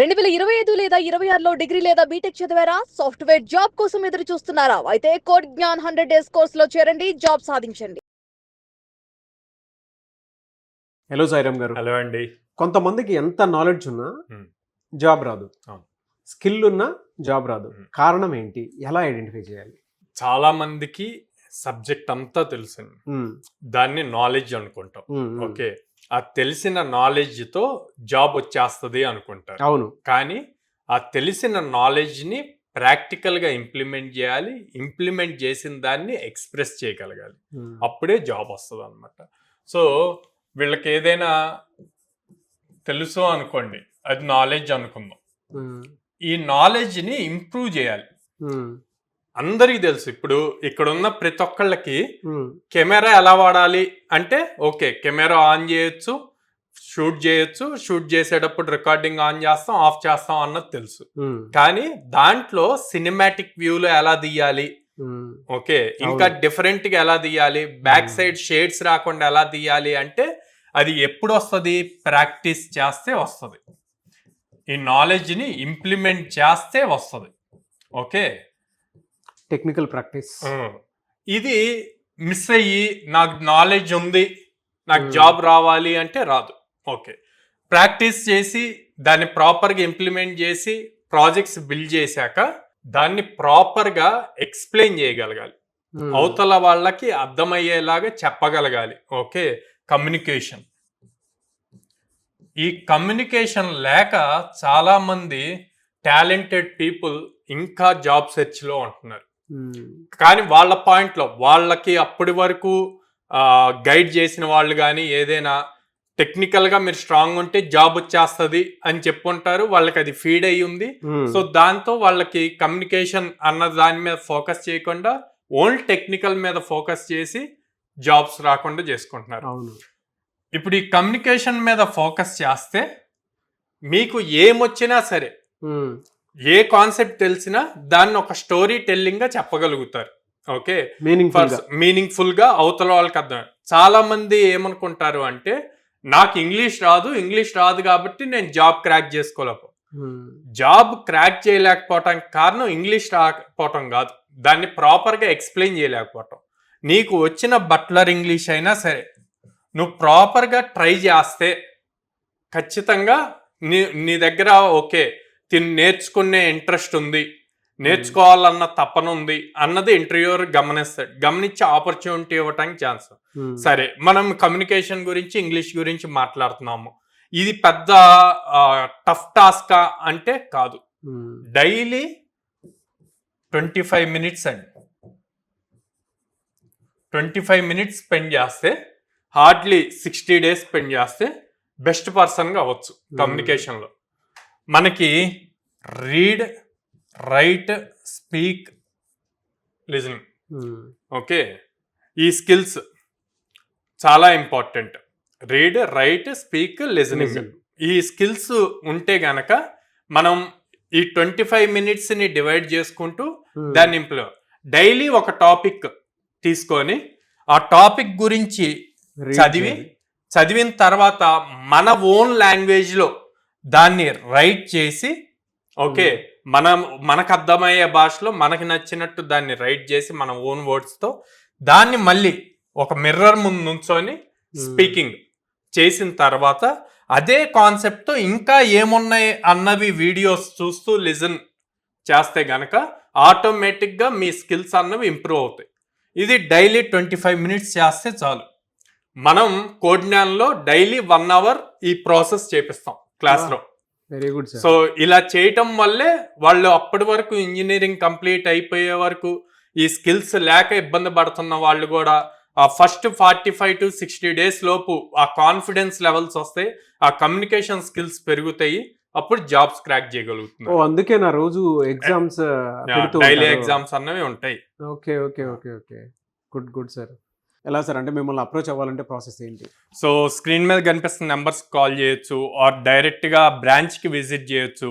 2025 లేదా 26లో డిగ్రీ లేదా బీటెక్ చదివారా? సాఫ్ట్వేర్ జాబ్ కోసం ఎదురు చూస్తున్నారా? అయితే కోడ్ జ్ఞాన్ 100 డేస్ కోర్సులో చేరండి, జాబ్ సాధించండి. హలో సాయిరామ్ గారు. హలో అండి. కొంతమందికి ఎంత నాలెడ్జ్ ఉన్నా జాబ్ రాదు, స్కిల్ ఉన్నా జాబ్ రాదు. కారణం ఏంటి? ఎలా ఐడెంటిఫై చేయాలి? చాలా మందికి సబ్జెక్ట్ అంతా తెలుసు, దాన్ని నాలెడ్జ్ అనుకుంటాం. ఓకే, ఆ తెలిసిన నాలెడ్జ్ తో జాబ్ వచ్చేస్తుంది అనుకుంటారు. అవును, కానీ ఆ తెలిసిన నాలెడ్జ్ ని ప్రాక్టికల్ గా ఇంప్లిమెంట్ చేయాలి. ఇంప్లిమెంట్ చేసిన దాన్ని ఎక్స్ప్రెస్ చేయగలగాలి, అప్పుడే జాబ్ వస్తుంది అనమాట. సో వీళ్ళకి ఏదైనా తెలుసు అనుకోండి, అది నాలెడ్జ్ అనుకుందాం. ఈ నాలెడ్జ్ ని ఇంప్రూవ్ చేయాలి. అందరికి తెలుసు, ఇప్పుడు ఇక్కడ ఉన్న ప్రతి ఒక్కళ్ళకి కెమెరా ఎలా వాడాలి అంటే, ఓకే కెమెరా ఆన్ చేయొచ్చు, షూట్ చేయొచ్చు, షూట్ చేసేటప్పుడు రికార్డింగ్ ఆన్ చేస్తాం, ఆఫ్ చేస్తాం అన్నది తెలుసు. కానీ దాంట్లో సినిమాటిక్ వ్యూలో ఎలా తీయాలి, ఓకే ఇంకా డిఫరెంట్ గా ఎలా తీయాలి, బ్యాక్ సైడ్ షేడ్స్ రాకుండా ఎలా తీయాలి అంటే అది ఎప్పుడు వస్తుంది? ప్రాక్టీస్ చేస్తే వస్తుంది. ఈ నాలెడ్జ్ ని ఇంప్లిమెంట్ చేస్తే వస్తుంది. Okay, technical practice. ఇది మిస్ అయ్యి నాకు నాలెడ్జ్ ఉంది, నాకు జాబ్ రావాలి అంటే రాదు. ఓకే, ప్రాక్టీస్ చేసి దాన్ని ప్రాపర్గా ఇంప్లిమెంట్ చేసి ప్రాజెక్ట్స్ బిల్డ్ చేశాక దాన్ని ప్రాపర్గా ఎక్స్ప్లెయిన్ చేయగలగాలి, అవతల వాళ్ళకి అర్థమయ్యేలాగా చెప్పగలగాలి. Okay, communication. ఈ కమ్యూనికేషన్ లేక చాలా మంది టాలెంటెడ్ పీపుల్ ఇంకా జాబ్ సెర్చ్ లో ఉంటున్నారు. కానీ వాళ్ళ పాయింట్ లో వాళ్ళకి అప్పటి వరకు గైడ్ చేసిన వాళ్ళు కానీ ఏదైనా టెక్నికల్ గా మీరు స్ట్రాంగ్ ఉంటే జాబ్ వచ్చేస్తుంది అని చెప్పుంటారు, వాళ్ళకి అది ఫీడ్ అయ్యి ఉంది. సో దాంతో వాళ్ళకి కమ్యూనికేషన్ అన్న దాని మీద ఫోకస్ చేయకుండా ఓన్లీ టెక్నికల్ మీద ఫోకస్ చేసి జాబ్స్ రాకుండా చేసుకుంటున్నారు. ఇప్పుడు ఈ కమ్యూనికేషన్ మీద ఫోకస్ చేస్తే మీకు ఏమొచ్చినా సరే, ఏ కాన్సెప్ట్ తెలిసినా దాన్ని ఒక స్టోరీ టెల్లింగ్ గా చెప్పగలుగుతారు. ఓకే, మీనింగ్ఫుల్ గా అవతల వాళ్ళకి అర్థం. చాలా మంది ఏమనుకుంటారు అంటే, నాకు ఇంగ్లీష్ రాదు కాబట్టి నేను జాబ్ క్రాక్ చేసుకోలేకపో. జాబ్ క్రాక్ చేయలేకపోవటానికి కారణం ఇంగ్లీష్ రాకపోవటం కాదు, దాన్ని ప్రాపర్ గా ఎక్స్ప్లెయిన్ చేయలేకపోవటం. నీకు వచ్చిన బట్లర్ ఇంగ్లీష్ అయినా సరే నువ్వు ప్రాపర్గా ట్రై చేస్తే ఖచ్చితంగా నీ దగ్గర ఓకే నేర్చుకునే ఇంట్రెస్ట్ ఉంది, నేర్చుకోవాలన్న తపన ఉంది అన్నది ఇంటర్వ్యూర్ గమనిస్తాడు. గమనించి ఆపర్చునిటీ ఇవ్వటానికి ఛాన్స్. సరే, మనం కమ్యూనికేషన్ గురించి ఇంగ్లీష్ గురించి మాట్లాడుతున్నాము, ఇది పెద్ద టఫ్ టాస్క్ అంటే కాదు. డైలీ 25 మినిట్స్ అండి, 25 మినిట్స్ స్పెండ్ చేస్తే హార్డ్లీ 60 డేస్ స్పెండ్ చేస్తే బెస్ట్ పర్సన్గా అవ్వచ్చు. కమ్యూనికేషన్లో మనకి read, right, speak, listening, okay ఈ స్కిల్స్ చాలా important. Read, right, speak, listening, ఈ స్కిల్స్ ఉంటే గనక మనం ఈ 25 మినిట్స్ని డివైడ్ చేసుకుంటూ దాన్ని డైలీ ఒక టాపిక్ తీసుకొని ఆ టాపిక్ గురించి చదివిన తర్వాత మన ఓన్ లాంగ్వేజ్ లో దాన్ని రైట్ చేసి, ఓకే మనకు అర్థమయ్యే భాషలో మనకి నచ్చినట్టు దాన్ని రైట్ చేసి మన ఓన్ వర్డ్స్ తో దాన్ని మళ్ళీ ఒక మిర్రర్ ముందు నుంచొని స్పీకింగ్ చేసిన తర్వాత అదే కాన్సెప్ట్ తో ఇంకా ఏమున్నాయి అన్నవి వీడియోస్ చూస్తూ లిజన్ చేస్తే గనక ఆటోమేటిక్ గా మీ స్కిల్స్ అన్నవి ఇంప్రూవ్ అవుతాయి. ఇది డైలీ 25 మినిట్స్ చేస్తే చాలు. మనం కోడ్ జ్ఞాన్లో డైలీ 1 అవర్ ఈ ప్రాసెస్ చేపిస్తాం క్లాస్ లో. Very good. సో ఇలా చేయటం వల్లే వాళ్ళు అప్పటి వరకు ఇంజనీరింగ్ కంప్లీట్ అయిపోయే వరకు ఈ స్కిల్స్ లేక ఇబ్బంది పడుతున్న వాళ్ళు కూడా ఆ ఫస్ట్ 45 to 60 డేస్ లోపు ఆ కాన్ఫిడెన్స్ లెవెల్స్ వస్తాయి, ఆ కమ్యూనికేషన్ స్కిల్స్ పెరుగుతాయి, అప్పుడు జాబ్స్ క్రాక్ చేయగలుగుతున్నారు. అందుకే నా రోజు ఎగ్జామ్స్ డైలీ ఎగ్జామ్స్ అన్నవి ఉంటాయి. Okay okay okay okay good good sir. ఎలా సార్ అంటే మిమ్మల్ని అప్రోచ్ అవ్వాలంటే ప్రాసెస్ ఏంటి? సో స్క్రీన్ మీద కనిపిస్తున్న నెంబర్స్ కాల్ చేయొచ్చు, ఆర్ డైరెక్ట్గా బ్రాంచ్కి విజిట్ చేయొచ్చు.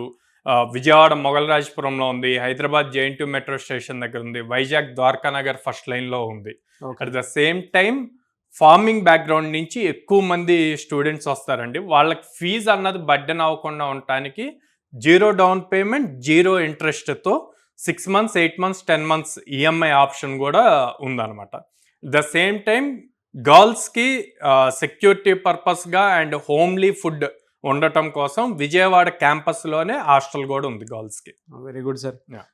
విజయవాడ మొగల్రాజపురంలో ఉంది, హైదరాబాద్ JNT మెట్రో స్టేషన్ దగ్గర ఉంది, వైజాగ్ ద్వారకా నగర్ ఫస్ట్ లైన్లో ఉంది. At the same time farming background నుంచి ఎక్కువ మంది స్టూడెంట్స్ వస్తారండి. వాళ్ళకి ఫీజు అన్నది బర్డెన్ అవ్వకుండా ఉండటానికి జీరో డౌన్ పేమెంట్, 0 ఇంట్రెస్ట్తో 6 months, 8 months, 10 months EMI option కూడా ఉందన్నమాట. ద సేమ్ టైం గర్ల్స్కి సెక్యూరిటీ పర్పస్గా అండ్ హోమ్లీ ఫుడ్ ఉండటం కోసం విజయవాడ క్యాంపస్లోనే హాస్టల్ కూడా ఉంది గర్ల్స్కి. Very good sir. Yeah.